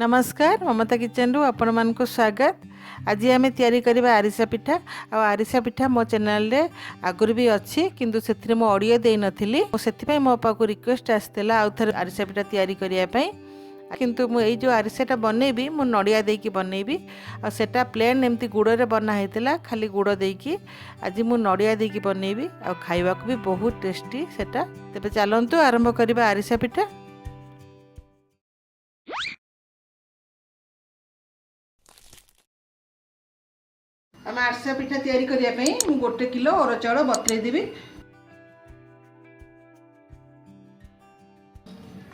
नमस्कार ममता किचन रु आपण मानक स्वागत। आज आम तैयारी करबा आरिसा पिठा। आरिसा पिठा मो चैनल रे आगुरी भी अच्छी किंतु से मो ऑडियो दे नथिली से मो पाक रिक्वेस्ट आसला आउ थे आरिसा पिठा तैयारी करने किंतु मु जो आरिसाटा बनैबी मु नड़िया देकी बनैबी आ सेटा प्लेन एमती गुड़ बना होता खाली गुड़ देकी आज मु नड़िया देकी बनैबी आ खाइबा भी बहुत टेस्टी सेटा। तेबे चलंतु आरंभ करबा आरिसा पिठा। आम आरिसा पिठा तैयारी करने गोटे किलो अरुआ चाउल बतुराई देवी।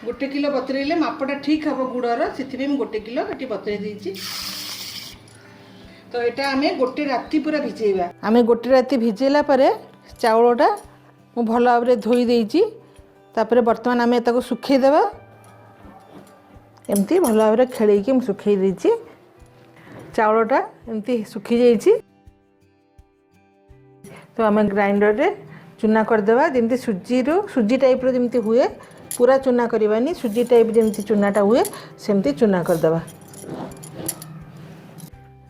गोटे किलो बतुराइले मापटा ठीक हम गुड़र से गोटे किलो ये बतुराई देती। तो यहाँ आम गोटे राति पूरा भिजेबा। आम गोटे राति भिजेला चाउलटा मु भल भाव धोई देइछि। तापर बर्तमान आम ताको सुखैदेवा एमती भल भाव खेल सुखै देइछि। चाउलटा एमती सुखी जाइछि तो आम ग्राइंडर रे चूना करदेवा जमी सुजी टाइप रो जमी हुए पूरा चूना करवानी सुजी टाइप जमी चूनाटा हुए सेमती चूना करदेवा।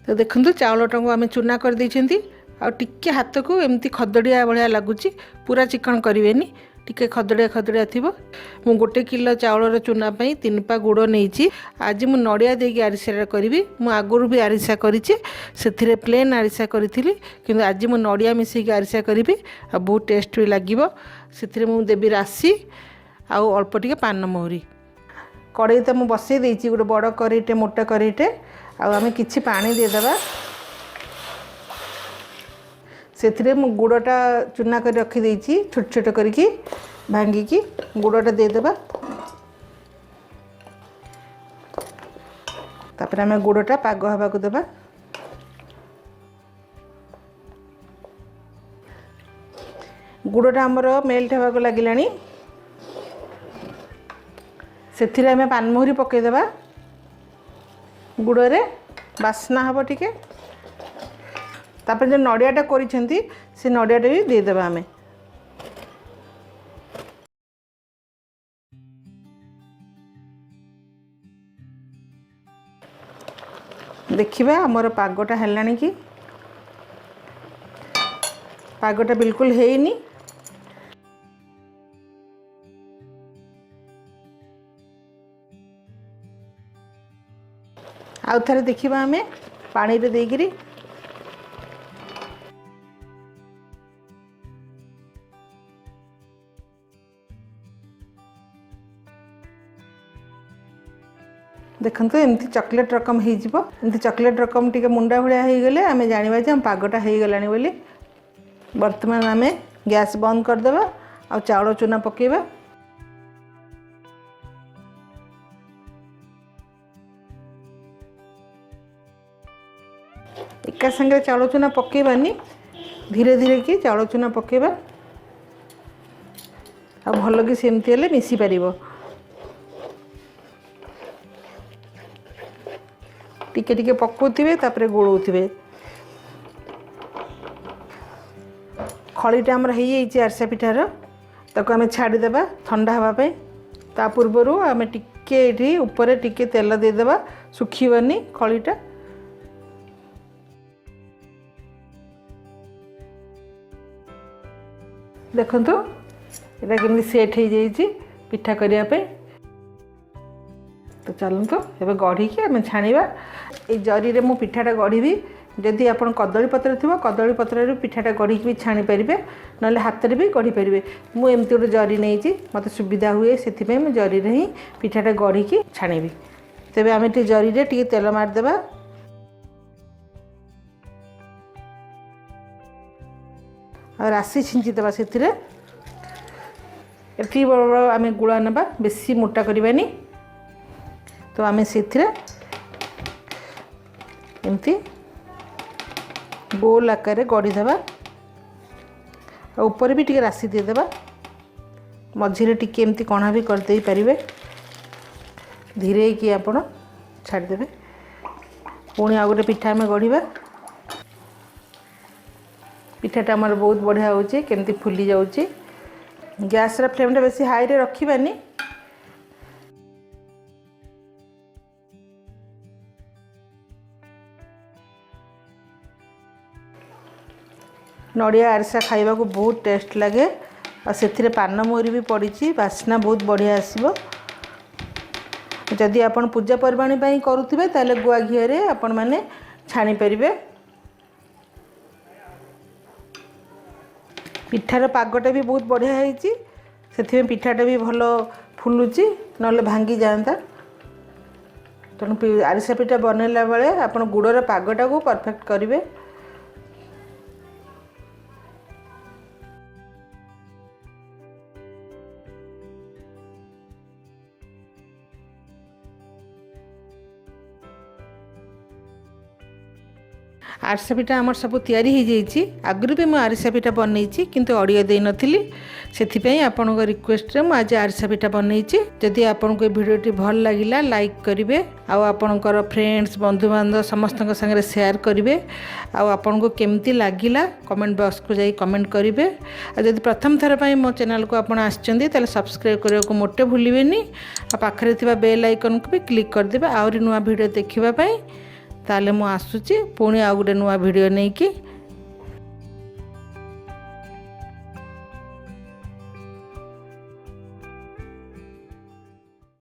तो देखंतु चाउलटा को आम चूना कर देइछंती आ टिके हाथ को एमती खदड़िया भाया लगुच पूरा चिकन करेनि टिके खदड़िया खदड़िया थी। मु गोटे किलो चाउलर चूना 3 पा गुड़ नहीं। आज मु नड़िया देकी आरिसा करी मु आगुरी भी आरिसा करिछि से प्लेन आरिसा करी किंतु आज मु नड़िया मिसेकी आरिसा करी आ बहुत टेस्ट भी लगिबो। से मु देवी राशि आउ अल्प टिके पान मोहरी कड़ई तो मु बसई देइछि गोटे बड़ कड़ईटे मोटा कड़ईटे आम किछि पानी देदेबा। से मु गुड़टा चूना कर रखी देइछि छोट छोट करके भांगिकी गुड़टा देदेबा। तापर आम गुड़टा पाग हवा को देबा। गुड़टा आमर मेल्ट हवा को लगिलानी से आम पानमोहरी पकईदेबा। गुड़े बास्ना हम टिके तापर जो नड़ियाटा करिसेंती से नड़ियाटा भी देदेबा। आमे देखिबा हमर पागटा हेलानी कि पागटा बिल्कुल हेइनी। आउ थरे देखिबा आमे पानी रे देगिरी देखंतु एमती चॉकलेट रकम एमती चॉकलेट रकम टिके मुंडा भाया हो गले आम जाना जे पागटा हो गलानी बोली। वर्तमान आम गैस बंद करदेबा आ चाउल चूना पकेबा। एका संगे चाउल चूना पकेबानी धीरे धीरे कि चाउल चूना पकेबा आ भल कि सेमती हेले मिसी पारिबो। टिके टिके पकाउथिबे तापरे गोळौथिबे। खळीटा हमर हेई जाइछि आरसा पिठार ताको आमे छाडी देबा ठंडा हवा पे। ता पूर्वरु आमे टिके एठी ऊपर टिके तेल दे देबा सुखीबनी खळीटा। देखंतु एटा केमि सेट हेई जाइछि पिठा करिया पे। तो चलतु एबे गढ़ी की आम छाणीबा। ए जरी रे मु पिठाटा गढ़ी जदि आप कदली पत्र थी कदली पत्र पिठाटा गढ़ी भी छाणी पारे ना हाथ में भी गढ़ी पारे। मु एमती गोटे जरी नहीं मत सुविधा हुए से मुझे जरी रे ही पिठाटा गढ़ी की छाणी। तेबे आम जरी रे टिके तेल मारदेबा। और राशि छिंचीदेबा से आम गुड़ा नबा बेसी मोटा करवानी। तो आम से एमती गोल आकार गढ़ीदेबा ऊपर भी टिके राशि देदेबा मझे टिके एमती कणा भी करदे पारे। धीरे कि आपण छाड़देवे पुणी आ गोटे पिठा आम गढ़ा। पिठाटा आमर बहुत बढ़िया होची केमती फुली जाउची। गैस रा फ्लेम बेसी हाई रे रखिबानी नड़िया आरिसा खाइबा को बहुत टेस्ट लगे और से पानमोहरी भी पड़ी बास्ना बहुत बढ़िया आसो। जदि आपण पूजा पर्वाणी ପାଇଁ करुथिबे ताले गुआ घी रे आपण माने छाणी परिबे। पिठार पागटा भी बहुत बढ़िया है से पिठाटा भी भल फुलुची नले भांगी जाता। तेणु आरिसा पिठा बनैला बेले आप गुड़र पागटा को परफेक्ट करेंगे। आरिसा पिठा आमर सब तैयारी हो जाइए। आगुरी भी मुझे आरिसा पिठा बनई किंतु ऑडियो दे नथिली से आपण रिक्वेस्ट मुझे आज आरिसा पिठा बनई। जदि आपन को वीडियोटी भल लगिला लाइक करेंगे आपणकर फ्रेंड्स बंधु बांधव समस्त संगे शेयर करेंगे। आपन को केमती लगिला कमेंट बॉक्स को जाई कमेंट करेंगे। जदि प्रथम थर पर मो चैनल को आप आसछन्ती सब्सक्राइब करने को मोटे भूलिबेनी। पाखरे थिबा बेल आइकन को भी क्लिक करदेबे आउरी नुआ वीडियो देखिबा पई। ताले मु आसुची पुणी आ गुटे नुआ वीडियो नहीं कि